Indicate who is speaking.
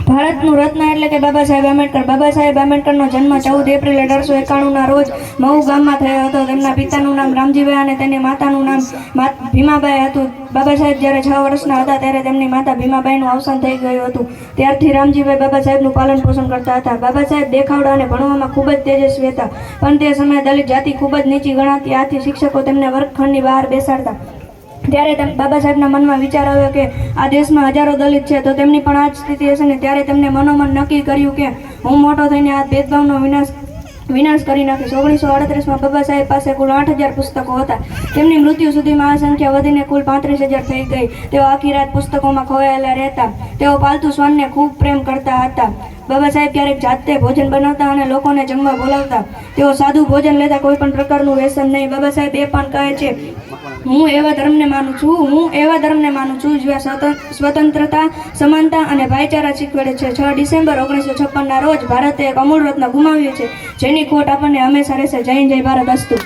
Speaker 1: ભારતનું રત્ન એટલે કે બાબા સાહેબ આંબેડકર. બાબા સાહેબ આંબેડકરનો જન્મ 14 એપ્રિલ 1891ના રોજ મહુ ગામમાં થયો હતો. તેમના પિતાનું નામ રામજીભાઈ અને તેની માતાનું નામ ભીમાબાઈ હતું. બાબા સાહેબ જ્યારે 6 વર્ષના હતા ત્યારે તેમની માતા ભીમાબાઈનું અવસાન થઈ ગયું હતું. ત્યારથી રામજીભાઈ બાબા સાહેબનું પાલન પોષણ કરતા હતા. બાબા સાહેબ દેખાવડા અને ભણવામાં ખૂબ જ તેજસ્વી હતા, પણ તે સમયે દલિત જાતિ ખૂબ જ નીચી ગણાતી. આથી શિક્ષકો તેમને વર્ગખંડની બહાર બેસાડતા. ત્યારે બાબા સાહેબના મનમાં વિચાર આવ્યો કે આ દેશમાં હજારો દલિત છે, તો તેમની પણ આ જ સ્થિતિ હશે ને. ત્યારે તેમને મનોમન નક્કી કર્યું કે હું મોટો થઈને આ ભેદભાવનો વિનાશ કરી નાખીશ. 1938માં બાબા સાહેબ પાસે કુલ 8000 પુસ્તકો હતા. તેમની મૃત્યુ સુધીમાં આ સંખ્યા વધીને કુલ 35000 થઈ ગઈ. તેઓ આખી રાત પુસ્તકોમાં ખોવાયેલા રહેતા. તેઓ પાલતુ શ્વાનને ખૂબ પ્રેમ કરતા હતા. બાબા સાહેબ ક્યારેક જાતે ભોજન બનાવતા અને લોકોને જમવા બોલાવતા. તેઓ સાદું ભોજન લેતા, કોઈ પણ પ્રકારનું વ્યસન નહીં. બાબા સાહેબ એ પણ કહે છે, હું એવા ધર્મને માનું છું જ્યાં સ્વતંત્રતા, સમાનતા અને ભાઈચારા શીખવેડે છે. 6 ડિસેમ્બર 1956ના રોજ ભારતે એક અમૂલ રત્ન ગુમાવ્યું છે, જેની ખોટ આપણને હંમેશા રહેશે. જય હિન્દ, જય ભારત. અસ્તુ.